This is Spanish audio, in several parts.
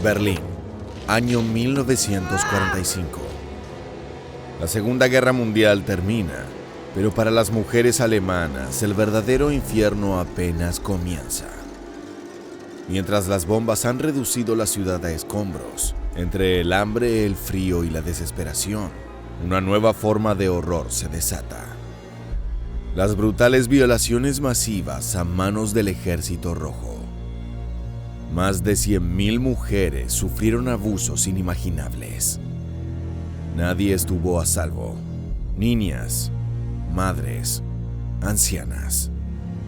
Berlín, año 1945. La Segunda Guerra Mundial termina, pero para las mujeres alemanas el verdadero infierno apenas comienza. Mientras las bombas han reducido la ciudad a escombros, entre el hambre, el frío y la desesperación, una nueva forma de horror se desata. Las brutales violaciones masivas a manos del Ejército Rojo. Más de 100.000 mujeres sufrieron abusos inimaginables. Nadie estuvo a salvo. Niñas, madres, ancianas.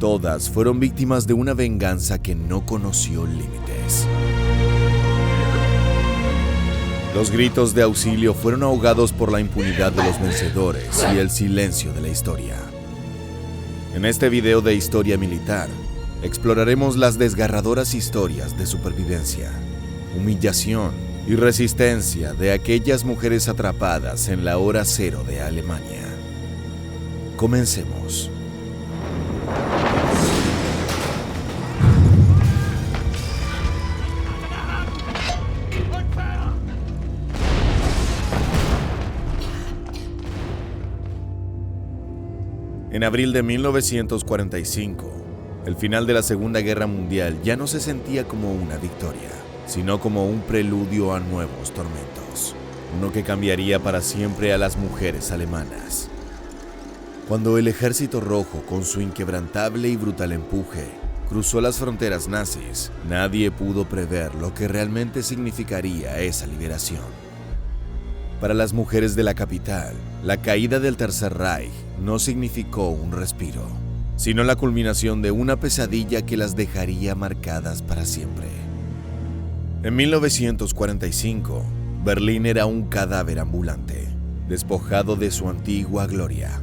Todas fueron víctimas de una venganza que no conoció límites. Los gritos de auxilio fueron ahogados por la impunidad de los vencedores y el silencio de la historia. En este video de historia militar, exploraremos las desgarradoras historias de supervivencia, humillación y resistencia de aquellas mujeres atrapadas en la hora cero de Alemania. Comencemos. En abril de 1945, el final de la Segunda Guerra Mundial ya no se sentía como una victoria, sino como un preludio a nuevos tormentos, uno que cambiaría para siempre a las mujeres alemanas. Cuando el Ejército Rojo, con su inquebrantable y brutal empuje, cruzó las fronteras nazis, nadie pudo prever lo que realmente significaría esa liberación. Para las mujeres de la capital, la caída del Tercer Reich no significó un respiro, sino la culminación de una pesadilla que las dejaría marcadas para siempre. En 1945, Berlín era un cadáver ambulante, despojado de su antigua gloria.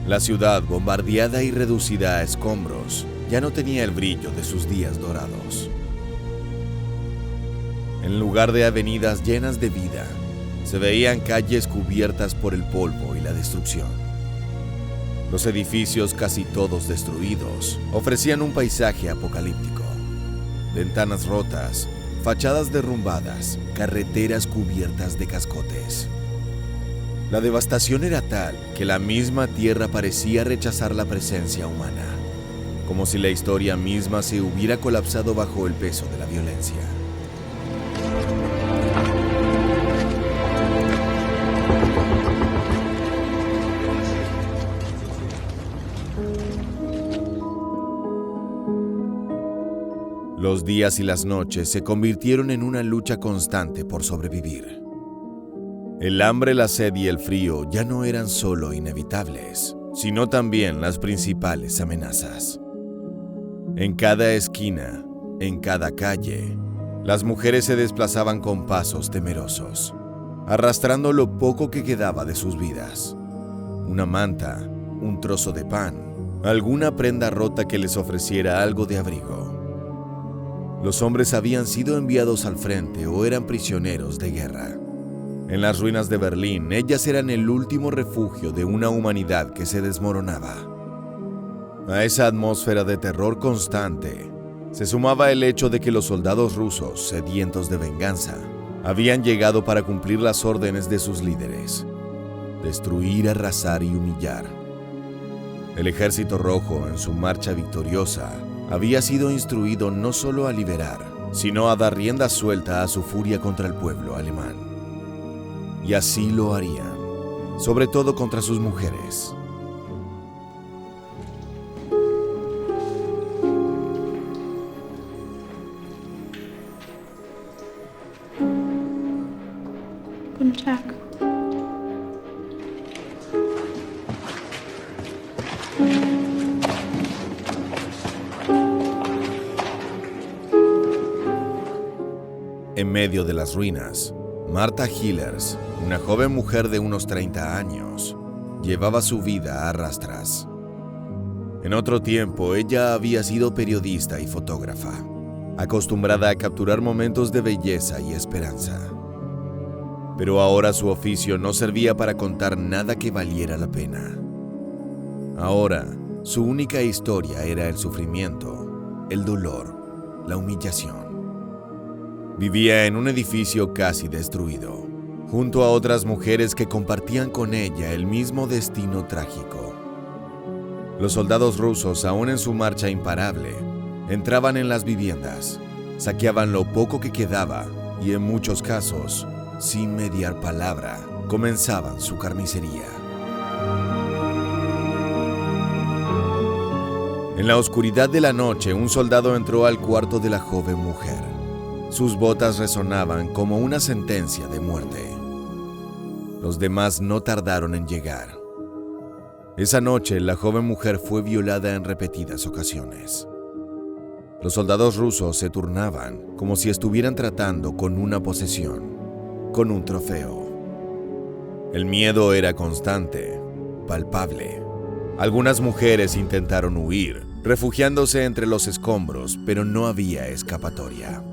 La ciudad, bombardeada y reducida a escombros, ya no tenía el brillo de sus días dorados. En lugar de avenidas llenas de vida, se veían calles cubiertas por el polvo y la destrucción. Los edificios, casi todos destruidos, ofrecían un paisaje apocalíptico. Ventanas rotas, fachadas derrumbadas, carreteras cubiertas de cascotes. La devastación era tal que la misma tierra parecía rechazar la presencia humana, como si la historia misma se hubiera colapsado bajo el peso de la violencia. Los días y las noches se convirtieron en una lucha constante por sobrevivir. El hambre, la sed y el frío ya no eran solo inevitables, sino también las principales amenazas. En cada esquina, en cada calle, las mujeres se desplazaban con pasos temerosos, arrastrando lo poco que quedaba de sus vidas. Una manta, un trozo de pan, alguna prenda rota que les ofreciera algo de abrigo. Los hombres habían sido enviados al frente o eran prisioneros de guerra. En las ruinas de Berlín, ellas eran el último refugio de una humanidad que se desmoronaba. A esa atmósfera de terror constante se sumaba el hecho de que los soldados rusos, sedientos de venganza, habían llegado para cumplir las órdenes de sus líderes: destruir, arrasar y humillar. El Ejército Rojo, en su marcha victoriosa, había sido instruido no solo a liberar, sino a dar rienda suelta a su furia contra el pueblo alemán. Y así lo harían, sobre todo contra sus mujeres. Guten Tag. En medio de las ruinas, Martha Hillers, una joven mujer de unos 30 años, llevaba su vida a rastras. En otro tiempo, ella había sido periodista y fotógrafa, acostumbrada a capturar momentos de belleza y esperanza. Pero ahora su oficio no servía para contar nada que valiera la pena. Ahora, su única historia era el sufrimiento, el dolor, la humillación. Vivía en un edificio casi destruido, junto a otras mujeres que compartían con ella el mismo destino trágico. Los soldados rusos, aún en su marcha imparable, entraban en las viviendas, saqueaban lo poco que quedaba y, en muchos casos, sin mediar palabra, comenzaban su carnicería. En la oscuridad de la noche, un soldado entró al cuarto de la joven mujer. Sus botas resonaban como una sentencia de muerte. Los demás no tardaron en llegar. Esa noche, la joven mujer fue violada en repetidas ocasiones. Los soldados rusos se turnaban como si estuvieran tratando con una posesión, con un trofeo. El miedo era constante, palpable. Algunas mujeres intentaron huir, refugiándose entre los escombros, pero no había escapatoria.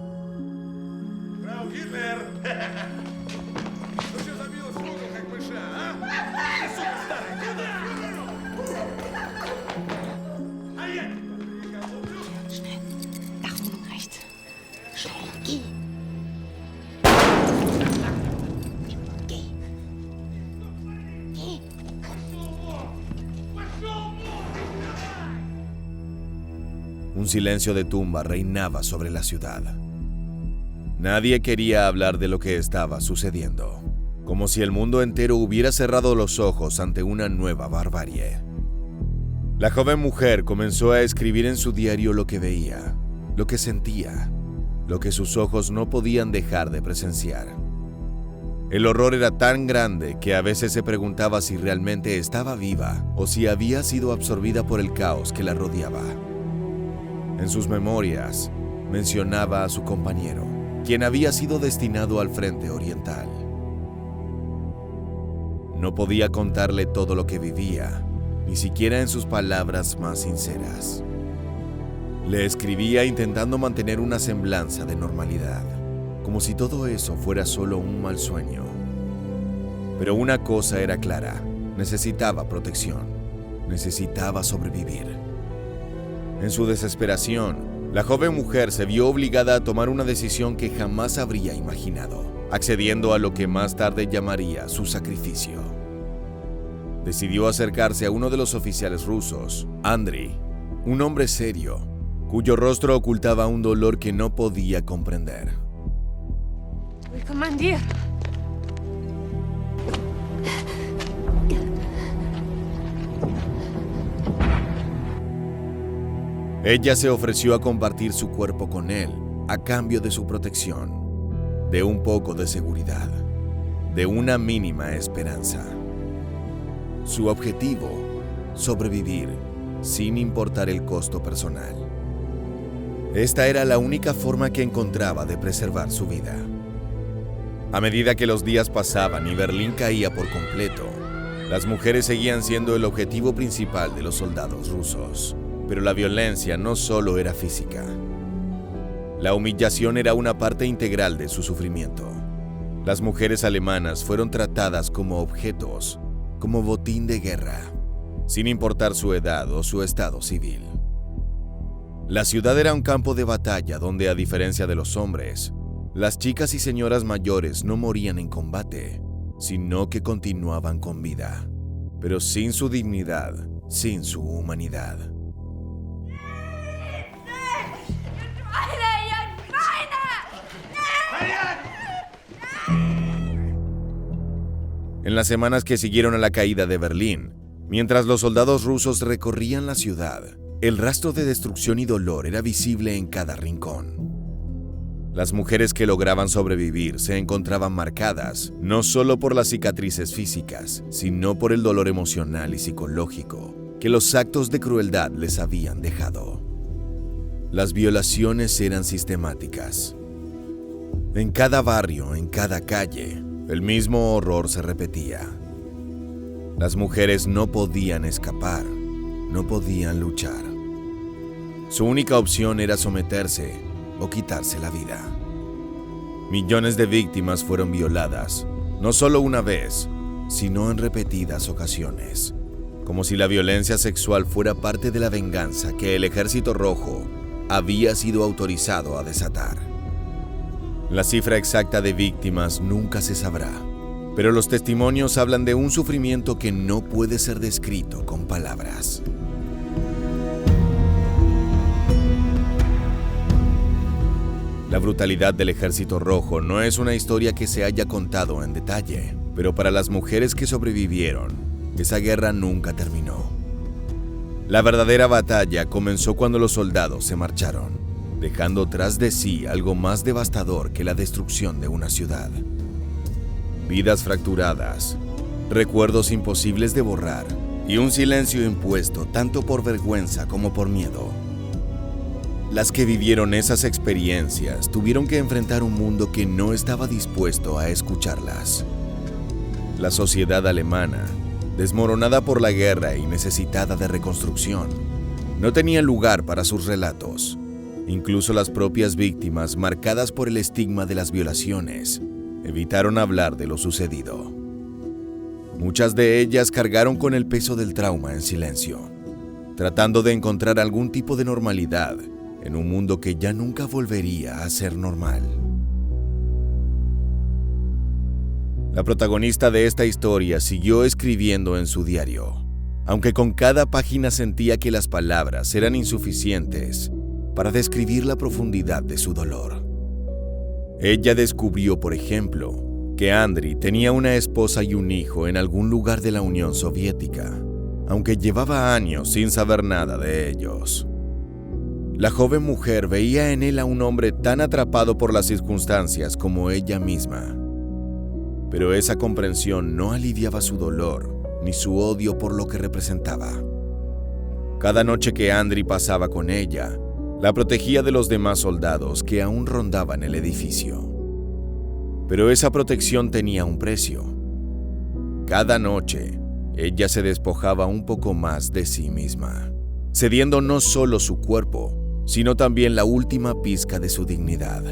Un silencio de tumba reinaba sobre la ciudad. Nadie quería hablar de lo que estaba sucediendo, como si el mundo entero hubiera cerrado los ojos ante una nueva barbarie. La joven mujer comenzó a escribir en su diario lo que veía, lo que sentía, lo que sus ojos no podían dejar de presenciar. El horror era tan grande que a veces se preguntaba si realmente estaba viva o si había sido absorbida por el caos que la rodeaba. En sus memorias, mencionaba a su compañero, quien había sido destinado al frente oriental. No podía contarle todo lo que vivía, ni siquiera en sus palabras más sinceras. Le escribía intentando mantener una semblanza de normalidad, como si todo eso fuera solo un mal sueño. Pero una cosa era clara: necesitaba protección, necesitaba sobrevivir. En su desesperación, la joven mujer se vio obligada a tomar una decisión que jamás habría imaginado, accediendo a lo que más tarde llamaría su sacrificio. Decidió acercarse a uno de los oficiales rusos, Andriy, un hombre serio, cuyo rostro ocultaba un dolor que no podía comprender. Comandante. Ella se ofreció a compartir su cuerpo con él a cambio de su protección, de un poco de seguridad, de una mínima esperanza. Su objetivo: sobrevivir, sin importar el costo personal. Esta era la única forma que encontraba de preservar su vida. A medida que los días pasaban y Berlín caía por completo, las mujeres seguían siendo el objetivo principal de los soldados rusos. Pero la violencia no solo era física. La humillación era una parte integral de su sufrimiento. Las mujeres alemanas fueron tratadas como objetos, como botín de guerra, sin importar su edad o su estado civil. La ciudad era un campo de batalla donde, a diferencia de los hombres, las chicas y señoras mayores no morían en combate, sino que continuaban con vida, pero sin su dignidad, sin su humanidad. En las semanas que siguieron a la caída de Berlín, mientras los soldados rusos recorrían la ciudad, el rastro de destrucción y dolor era visible en cada rincón. Las mujeres que lograban sobrevivir se encontraban marcadas no solo por las cicatrices físicas, sino por el dolor emocional y psicológico que los actos de crueldad les habían dejado. Las violaciones eran sistemáticas. En cada barrio, en cada calle, el mismo horror se repetía. Las mujeres no podían escapar, no podían luchar. Su única opción era someterse o quitarse la vida. Millones de víctimas fueron violadas, no solo una vez, sino en repetidas ocasiones, como si la violencia sexual fuera parte de la venganza que el Ejército Rojo había sido autorizado a desatar. La cifra exacta de víctimas nunca se sabrá, pero los testimonios hablan de un sufrimiento que no puede ser descrito con palabras. La brutalidad del Ejército Rojo no es una historia que se haya contado en detalle, pero para las mujeres que sobrevivieron, esa guerra nunca terminó. La verdadera batalla comenzó cuando los soldados se marcharon, dejando tras de sí algo más devastador que la destrucción de una ciudad. Vidas fracturadas, recuerdos imposibles de borrar y un silencio impuesto tanto por vergüenza como por miedo. Las que vivieron esas experiencias tuvieron que enfrentar un mundo que no estaba dispuesto a escucharlas. La sociedad alemana, desmoronada por la guerra y necesitada de reconstrucción, no tenía lugar para sus relatos. Incluso las propias víctimas, marcadas por el estigma de las violaciones, evitaron hablar de lo sucedido. Muchas de ellas cargaron con el peso del trauma en silencio, tratando de encontrar algún tipo de normalidad en un mundo que ya nunca volvería a ser normal. La protagonista de esta historia siguió escribiendo en su diario, aunque con cada página sentía que las palabras eran insuficientes para describir la profundidad de su dolor. Ella descubrió, por ejemplo, que Andriy tenía una esposa y un hijo en algún lugar de la Unión Soviética, aunque llevaba años sin saber nada de ellos. La joven mujer veía en él a un hombre tan atrapado por las circunstancias como ella misma. Pero esa comprensión no aliviaba su dolor ni su odio por lo que representaba. Cada noche que Andriy pasaba con ella, la protegía de los demás soldados que aún rondaban el edificio. Pero esa protección tenía un precio. Cada noche, ella se despojaba un poco más de sí misma, cediendo no solo su cuerpo, sino también la última pizca de su dignidad.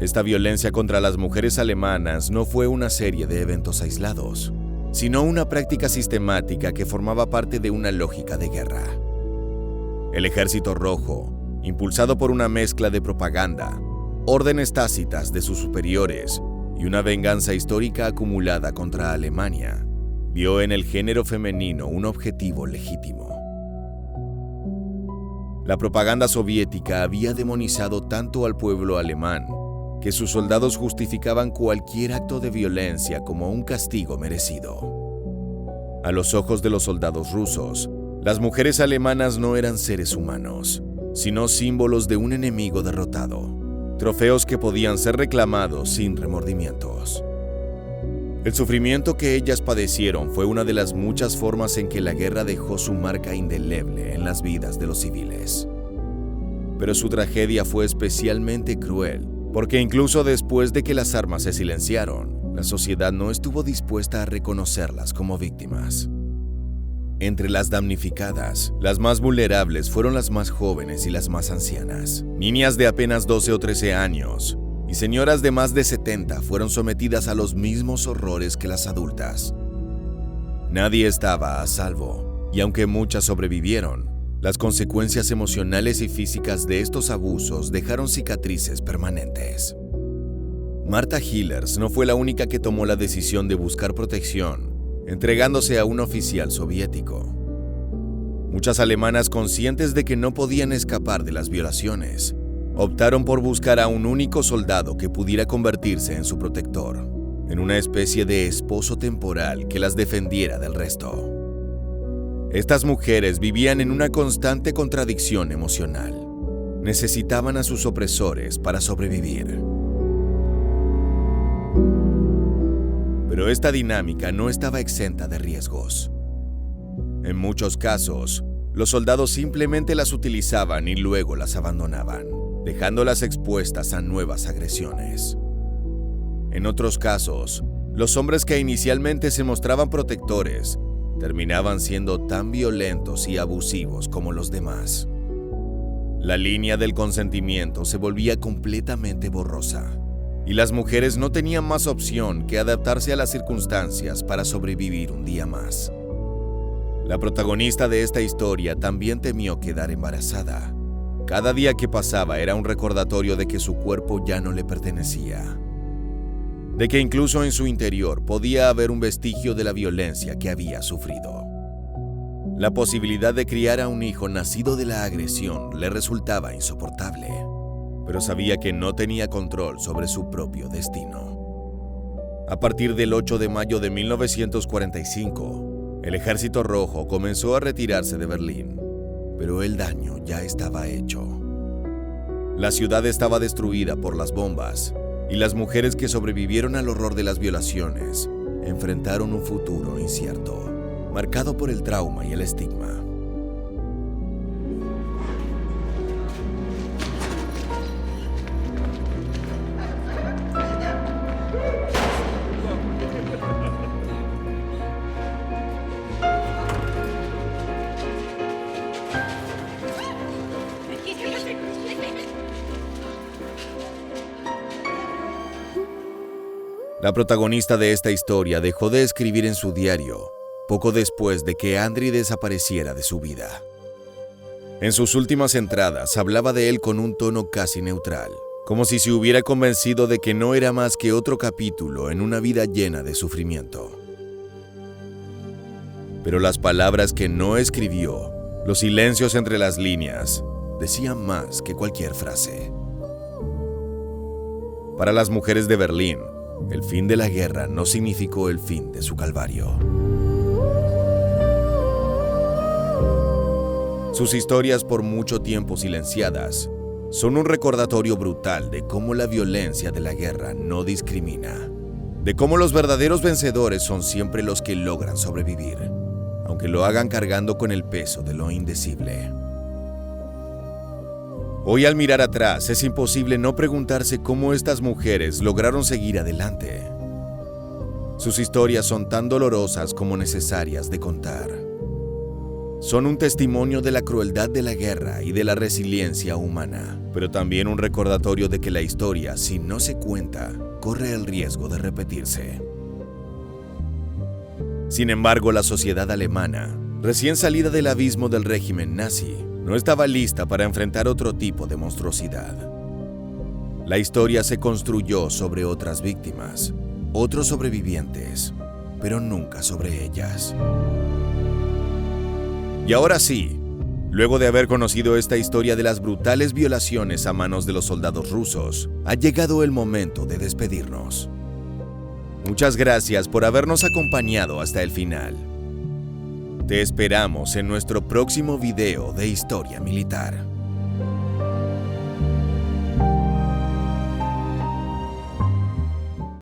Esta violencia contra las mujeres alemanas no fue una serie de eventos aislados, sino una práctica sistemática que formaba parte de una lógica de guerra. El Ejército Rojo, impulsado por una mezcla de propaganda, órdenes tácitas de sus superiores y una venganza histórica acumulada contra Alemania, vio en el género femenino un objetivo legítimo. La propaganda soviética había demonizado tanto al pueblo alemán que sus soldados justificaban cualquier acto de violencia como un castigo merecido. A los ojos de los soldados rusos, las mujeres alemanas no eran seres humanos, sino símbolos de un enemigo derrotado, trofeos que podían ser reclamados sin remordimientos. El sufrimiento que ellas padecieron fue una de las muchas formas en que la guerra dejó su marca indeleble en las vidas de los civiles. Pero su tragedia fue especialmente cruel, porque incluso después de que las armas se silenciaron, la sociedad no estuvo dispuesta a reconocerlas como víctimas. Entre las damnificadas, las más vulnerables fueron las más jóvenes y las más ancianas. Niñas de apenas 12 o 13 años y señoras de más de 70 fueron sometidas a los mismos horrores que las adultas. Nadie estaba a salvo, y aunque muchas sobrevivieron, las consecuencias emocionales y físicas de estos abusos dejaron cicatrices permanentes. Martha Hillers no fue la única que tomó la decisión de buscar protección, entregándose a un oficial soviético. Muchas alemanas, conscientes de que no podían escapar de las violaciones, optaron por buscar a un único soldado que pudiera convertirse en su protector, en una especie de esposo temporal que las defendiera del resto. Estas mujeres vivían en una constante contradicción emocional. Necesitaban a sus opresores para sobrevivir. Pero esta dinámica no estaba exenta de riesgos. En muchos casos, los soldados simplemente las utilizaban y luego las abandonaban, dejándolas expuestas a nuevas agresiones. En otros casos, los hombres que inicialmente se mostraban protectores terminaban siendo tan violentos y abusivos como los demás. La línea del consentimiento se volvía completamente borrosa, y las mujeres no tenían más opción que adaptarse a las circunstancias para sobrevivir un día más. La protagonista de esta historia también temió quedar embarazada. Cada día que pasaba era un recordatorio de que su cuerpo ya no le pertenecía, de que incluso en su interior podía haber un vestigio de la violencia que había sufrido. La posibilidad de criar a un hijo nacido de la agresión le resultaba insoportable, pero sabía que no tenía control sobre su propio destino. A partir del 8 de mayo de 1945, el Ejército Rojo comenzó a retirarse de Berlín, pero el daño ya estaba hecho. La ciudad estaba destruida por las bombas, y las mujeres que sobrevivieron al horror de las violaciones enfrentaron un futuro incierto, marcado por el trauma y el estigma. La protagonista de esta historia dejó de escribir en su diario poco después de que Andriy desapareciera de su vida. En sus últimas entradas hablaba de él con un tono casi neutral, como si se hubiera convencido de que no era más que otro capítulo en una vida llena de sufrimiento. Pero las palabras que no escribió, los silencios entre las líneas, decían más que cualquier frase. Para las mujeres de Berlín, el fin de la guerra no significó el fin de su calvario. Sus historias, por mucho tiempo silenciadas, son un recordatorio brutal de cómo la violencia de la guerra no discrimina, de cómo los verdaderos vencedores son siempre los que logran sobrevivir, aunque lo hagan cargando con el peso de lo indecible. Hoy, al mirar atrás, es imposible no preguntarse cómo estas mujeres lograron seguir adelante. Sus historias son tan dolorosas como necesarias de contar. Son un testimonio de la crueldad de la guerra y de la resiliencia humana, pero también un recordatorio de que la historia, si no se cuenta, corre el riesgo de repetirse. Sin embargo, la sociedad alemana, recién salida del abismo del régimen nazi, no estaba lista para enfrentar otro tipo de monstruosidad. La historia se construyó sobre otras víctimas, otros sobrevivientes, pero nunca sobre ellas. Y ahora sí, luego de haber conocido esta historia de las brutales violaciones a manos de los soldados rusos, ha llegado el momento de despedirnos. Muchas gracias por habernos acompañado hasta el final. Te esperamos en nuestro próximo video de Historia Militar.